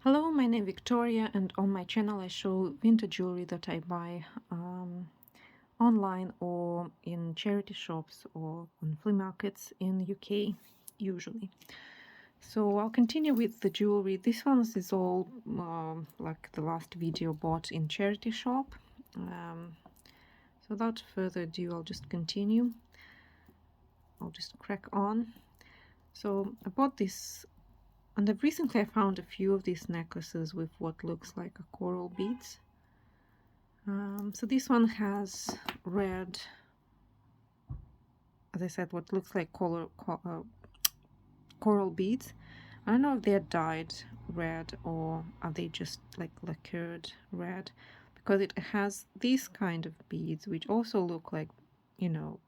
Hello, my name is Victoria, and on my channel I show vintage jewelry that I buy online or in charity shops or on flea markets in UK usually. So I'll continue with the jewelry. This one is all like the last video bought in charity shop. So without further ado, I'll just continue. I'll just crack on. So I bought this, and recently I found a few of these necklaces with what looks like a coral beads. So this one has red, as I said, what looks like coral beads. I don't know if they're dyed red or are they just like lacquered red, because it has these kind of beads which also look like, you know,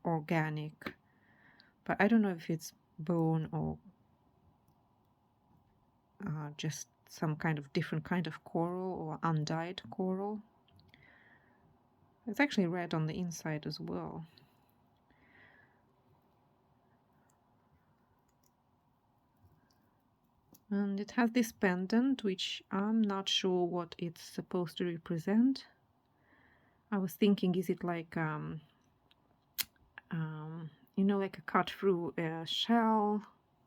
organic, but I don't know if it's bone or just some kind of different kind of coral or undyed coral. It's actually red on the inside as well. And it has this pendant, which I'm not sure what it's supposed to represent. I was thinking, is it like, you know, like a cut through a shell,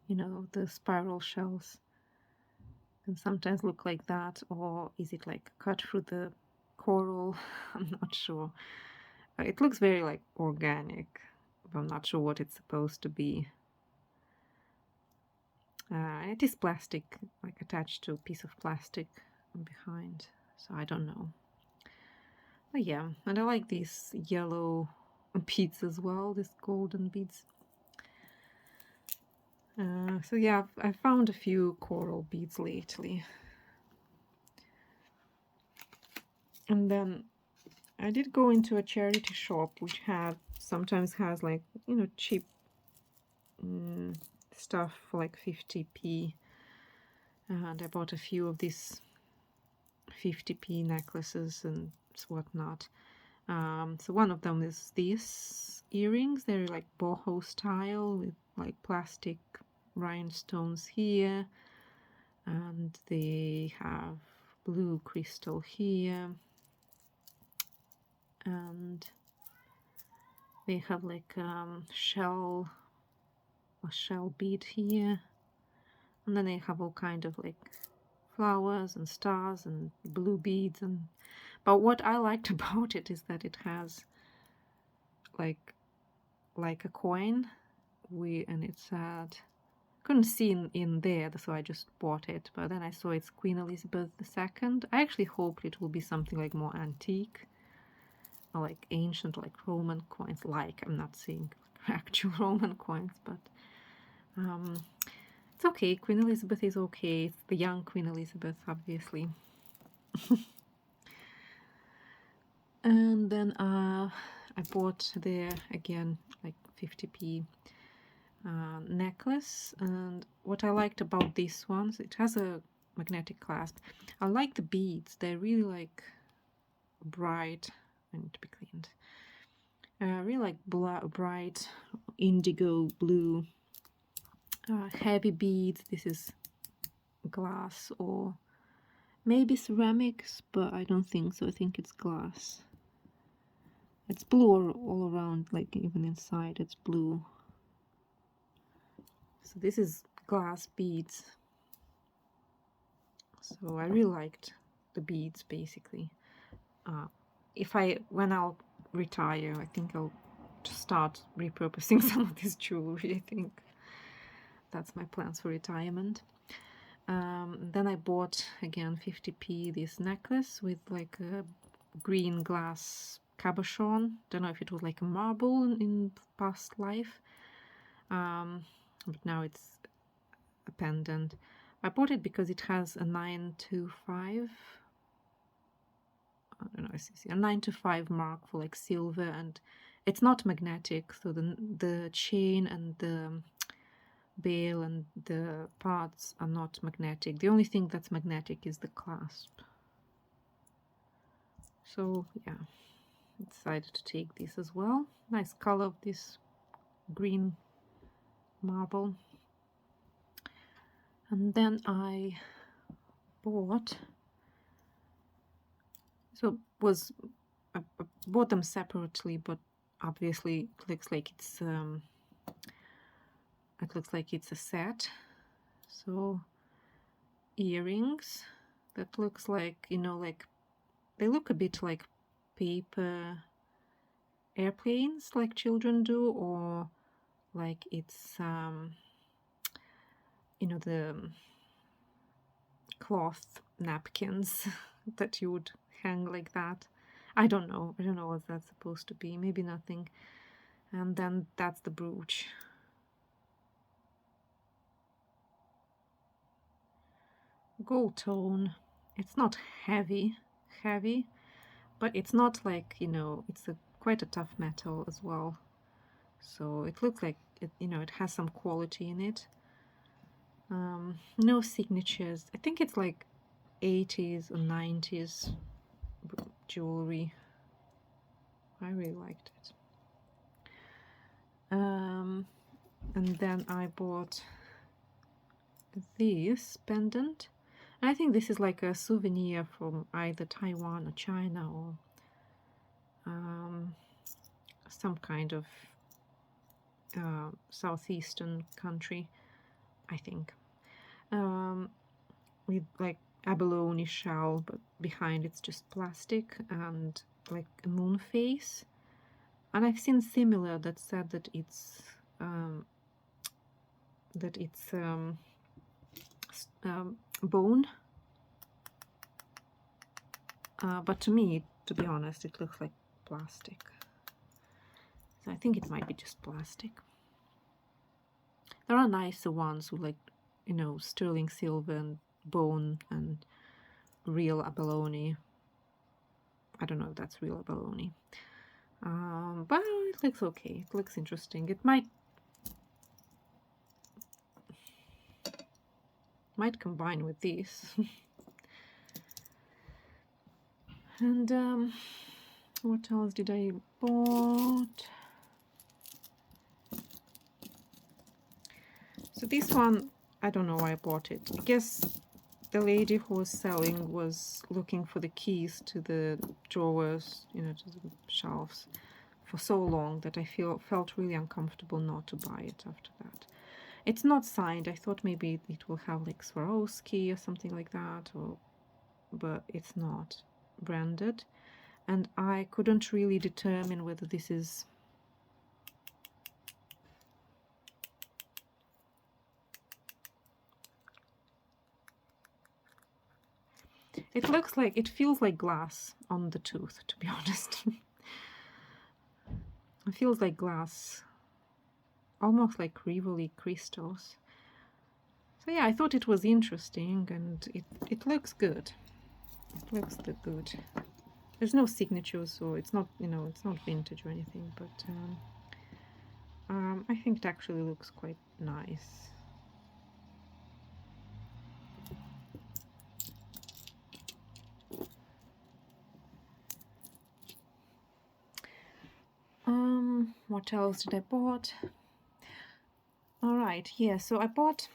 you know, the spiral shells can sometimes look like that, or is it like cut through the coral? I'm not sure. It looks very like organic, but I'm not sure what it's supposed to be. It is plastic, like attached to a piece of plastic behind, so I don't know. But yeah, and I like these yellow beads as well, these golden beads. So yeah, I found a few coral beads lately. And then I did go into a charity shop which sometimes has like, you know, cheap stuff for like 50p. And I bought a few of these 50p necklaces and whatnot. So one of them is these earrings. They're like boho style with like plastic rhinestones here, and they have blue crystal here, and they have like a shell bead here, and then they have all kind of like flowers and stars and blue beads. And but what I liked about it is that it has like a coin, and it said, couldn't see in there, so I just bought it. But then I saw it's Queen Elizabeth II. I actually hoped it will be something like more antique or like ancient, like Roman coins. Like, I'm not saying actual Roman coins, but it's okay. Queen Elizabeth is okay. It's the young Queen Elizabeth, obviously. And then I bought there again like 50p necklace. And what I liked about this one, it has a magnetic clasp. I like the beads. They're really like bright. I need to be cleaned. Really like bright indigo blue, heavy beads. This is glass or maybe ceramics, but I don't think so. I think it's glass. It's blue all around, like even inside it's blue. So this is glass beads. So I really liked the beads basically. When I'll retire, I think I'll start repurposing some of this jewelry. I think that's my plans for retirement. Then I bought again 50p this necklace with like a green glass cabochon. Don't know if it was like a marble in past life, but now it's a pendant. I bought it because it has a 925. I don't know, a 925 mark for like silver, and it's not magnetic, so the chain and the bail and the parts are not magnetic. The only thing that's magnetic is the clasp. So yeah, I decided to take this as well. Nice color of this green marble. And then I bought. So I bought them separately, but obviously it looks like it's a set. So earrings that looks like, you know, like they look a bit like paper airplanes like children do, or like it's you know, the cloth napkins that you would hang like that. I don't know what that's supposed to be. Maybe nothing. And then that's the brooch. Gold tone. It's not heavy, but it's not like, you know, it's quite a tough metal as well. So it looks like it, you know, it has some quality in it. No signatures. I think it's like 80s or 90s jewelry. I really liked it. And then I bought this pendant. I think this is like a souvenir from either Taiwan or China, or some kind of southeastern country, I think. With like abalone shell, but behind it's just plastic and like a moon face. And I've seen similar that said that it's bone, but to me, to be honest, it looks like plastic. So I think it might be just plastic. There are nicer ones with, like, you know, sterling silver and bone and real abalone. I don't know if that's real abalone. But it looks okay. It looks interesting. It might combine with these. And what else did I bought? So this one, I don't know why I bought it. I guess the lady who was selling was looking for the keys to the drawers, you know, to the shelves, for so long that I felt really uncomfortable not to buy it after that. It's not signed. I thought maybe it will have like Swarovski or something like that, but it's not branded. And I couldn't really determine whether this is it feels like glass on the tooth, to be honest. It feels like glass, almost like Rivoli crystals. So yeah, I thought it was interesting, and it looks good. It looks good. There's no signature, so it's not, you know, it's not vintage or anything, but I think it actually looks quite nice. What else did I bought? All right, yeah, so I bought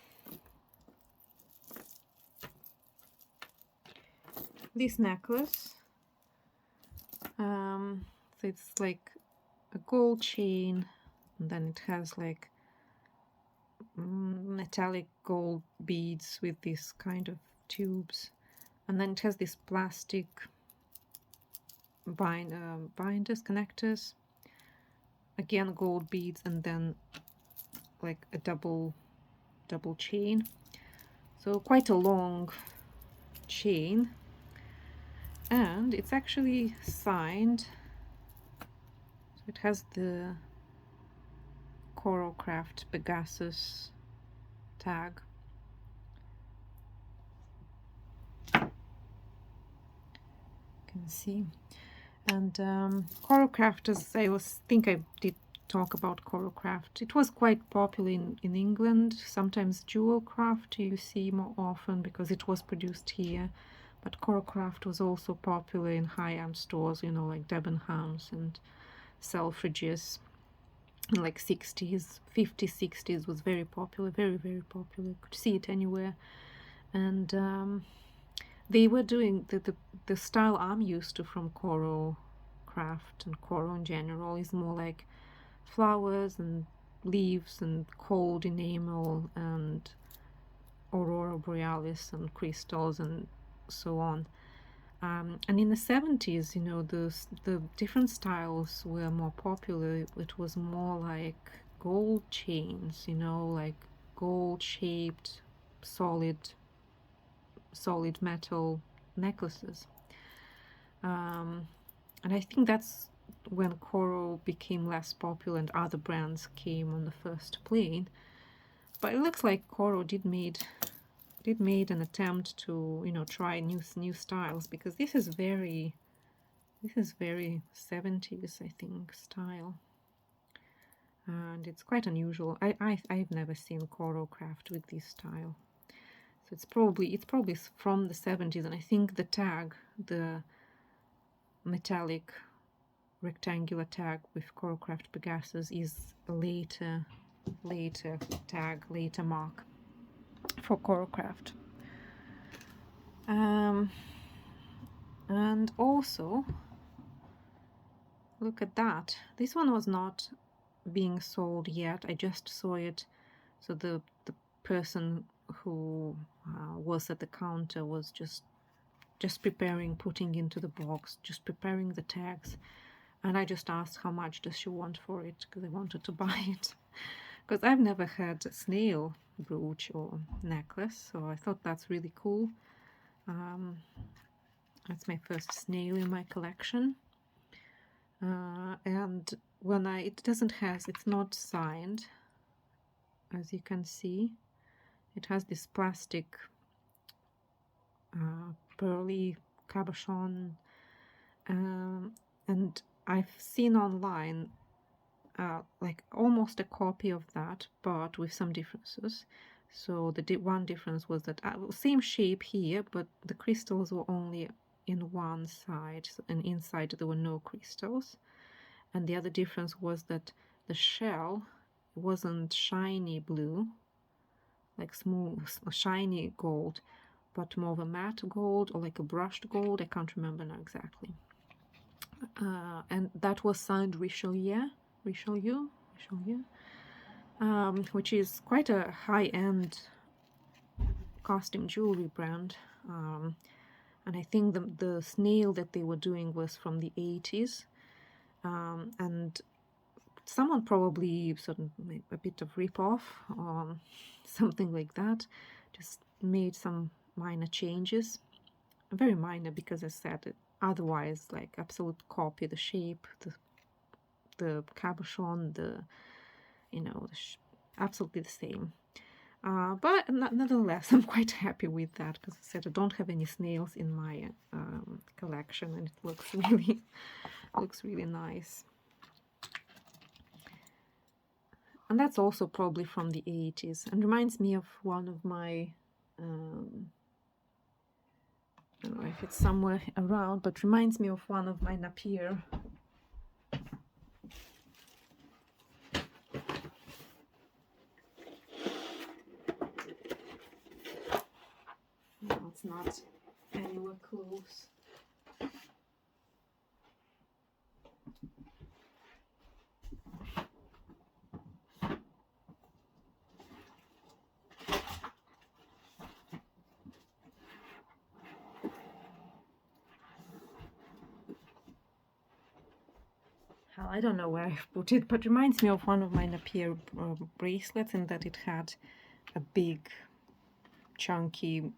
this necklace. So it's like a gold chain, and then it has like metallic gold beads with this kind of tubes, and then it has this plastic binders, connectors, again gold beads, and then like a double chain. So quite a long chain, and it's actually signed. So it has the Coralcraft Pegasus tag. You can see. And Coralcraft, as I think I did talk about Coralcraft, it was quite popular in England. Sometimes Jewelcraft you see more often because it was produced here, but Coralcraft was also popular in high-end stores, you know, like Debenhams and Selfridges. In like 60s, 50s, 60s was very popular, very, very popular. You could see it anywhere. And They were doing the style I'm used to from coral craft and coral in general is more like flowers and leaves and cold enamel and aurora borealis and crystals and so on. And in the 70s, you know, the different styles were more popular. It was more like gold chains, you know, like gold shaped solid metal necklaces. And I think that's when coral became less popular and other brands came on the first plane. But it looks like coral did made an attempt to, you know, try new styles, because this is very 70s, I think, style. And it's quite unusual. I've never seen coral craft with this style. So it's probably from the 70s, and I think the tag, the metallic rectangular tag with Coralcraft Pegasus, is a later tag, later mark for Coralcraft. And also, look at that. This one was not being sold yet. I just saw it. So the person who was at the counter was just preparing, putting into the box, just preparing the tags. And I just asked how much does she want for it, because I wanted to buy it. Because I've never had a snail brooch or necklace, so I thought that's really cool. That's my first snail in my collection. And when it's not signed, as you can see. It has this plastic pearly cabochon, and I've seen online like almost a copy of that, but with some differences. So the one difference was that same shape here, but the crystals were only in one side, and inside there were no crystals. And the other difference was that the shell wasn't shiny blue, like smooth, shiny gold, but more of a matte gold or like a brushed gold. I can't remember now exactly. And that was signed Richelieu, which is quite a high-end costume jewelry brand. And I think the snail that they were doing was from the 80s. And someone probably sort of made a bit of rip-off or something like that, just made some minor changes, very minor, because I said it, otherwise like absolute copy, the shape, the cabochon, absolutely the same. But nonetheless, I'm quite happy with that, because I said I don't have any snails in my collection, and it looks really nice. And that's also probably from the 80s, and reminds me of one of my, I don't know if it's somewhere around, but reminds me of one of my Napier. No, it's not anywhere close. I don't know where I've put it, but reminds me of one of my Napier bracelets, in that it had a big, chunky,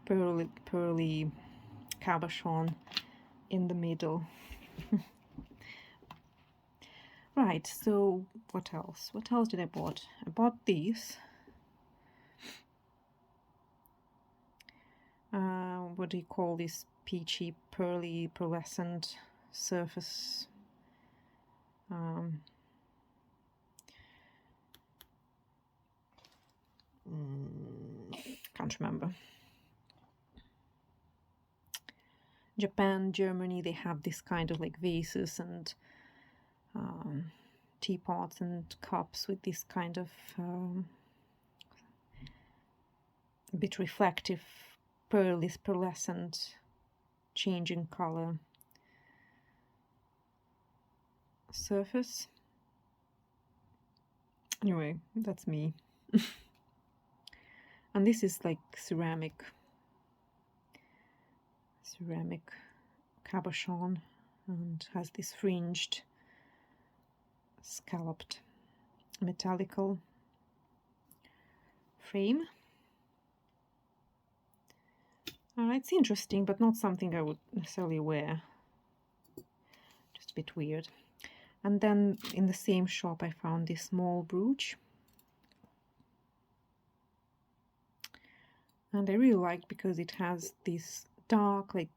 pearly cabochon in the middle. Right, so what else? What else did I bought? I bought these. What do you call this? Peachy, pearly, pearlescent surface. Can't remember. Japan, Germany, they have this kind of like vases and teapots and cups with this kind of a bit reflective pearlescent, changing color surface. Anyway, that's me. And this is like ceramic cabochon, and has this fringed, scalloped, metallical frame. It's interesting, but not something I would necessarily wear. Just a bit weird. And then in the same shop I found this small brooch. And I really like because it has this dark, like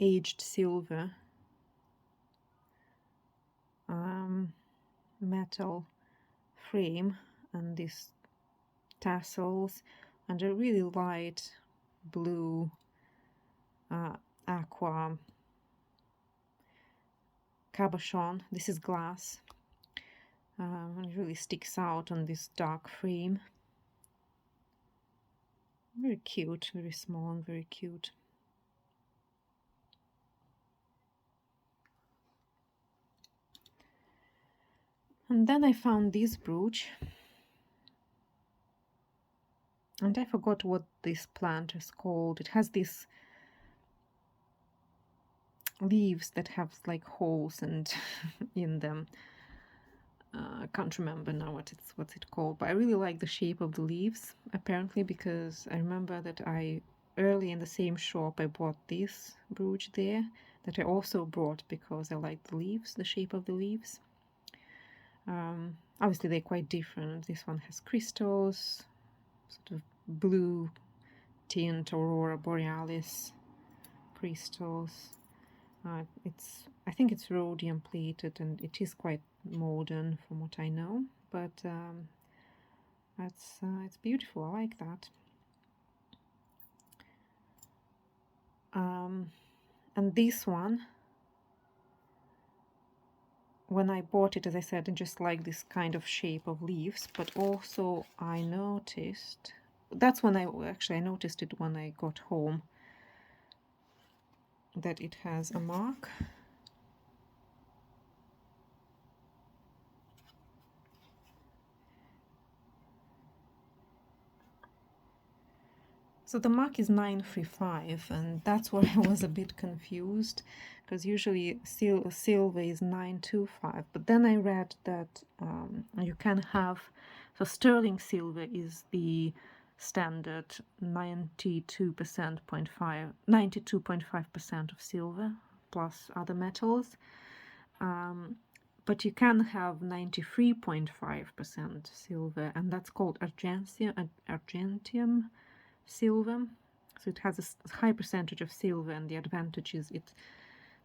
aged silver metal frame, and these tassels, and a really light blue aqua cabochon. This is glass, and it really sticks out on this dark frame. Very cute, very small and very cute. And then I found this brooch, and I forgot what this plant is called. It has these leaves that have like holes and in them. I can't remember now what's it called, but I really like the shape of the leaves, apparently, because I remember that early in the same shop I bought this brooch there, that I also brought because I like the leaves, the shape of the leaves. Obviously they're quite different. This one has crystals, sort of blue tint, aurora borealis crystals. I think it's rhodium plated, and it is quite modern from what I know, but it's beautiful. I like that. And this one, when I bought it, as I said, I just like this kind of shape of leaves, but also I noticed, that's when I noticed it when I got home, that it has a mark. So the mark is 935, and that's where I was a bit confused, because usually silver is 925, but then I read that you can have, so sterling silver is the standard 92.5% of silver plus other metals, but you can have 93.5% silver, and that's called argentium silver. So it has a high percentage of silver, and the advantage is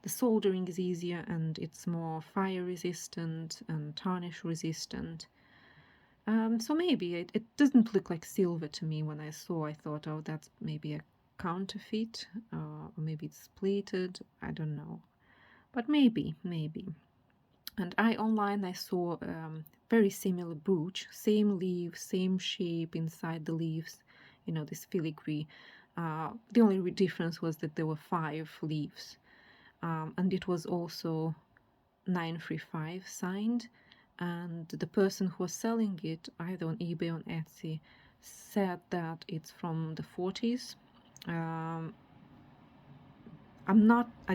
the soldering is easier, and it's more fire resistant and tarnish resistant. So maybe it doesn't look like silver to me. When I thought, oh, that's maybe a counterfeit, or maybe it's plated, I don't know, but maybe. And online I saw very similar brooch, same leaves, same shape inside the leaves, you know, this filigree. The only difference was that there were 5 leaves, and it was also 935 signed, and the person who was selling it, either on eBay or on Etsy, said that it's from the 40s. I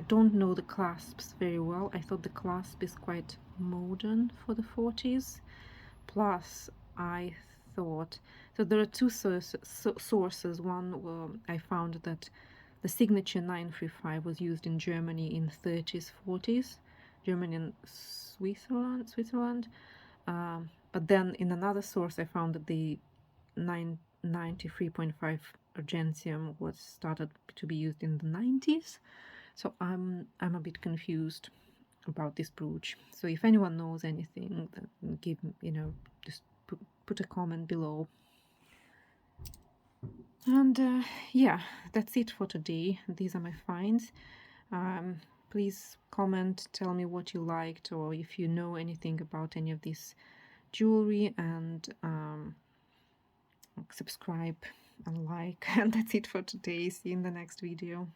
don't know the clasps very well. I thought the clasp is quite modern for the 40s. Plus, I thought, so there are 2 sources. One, I found that the signature 935 was used in Germany in 30s, 40s, Germany and Switzerland. But then in another source, I found that the 93.5 argentium was started to be used in the 90s. So I'm a bit confused about this brooch. So if anyone knows anything, then give, just put a comment below. And yeah, that's it for today. These are my finds. Please comment, tell me what you liked, or if you know anything about any of this jewelry, and subscribe and like. And that's it for today. See you in the next video.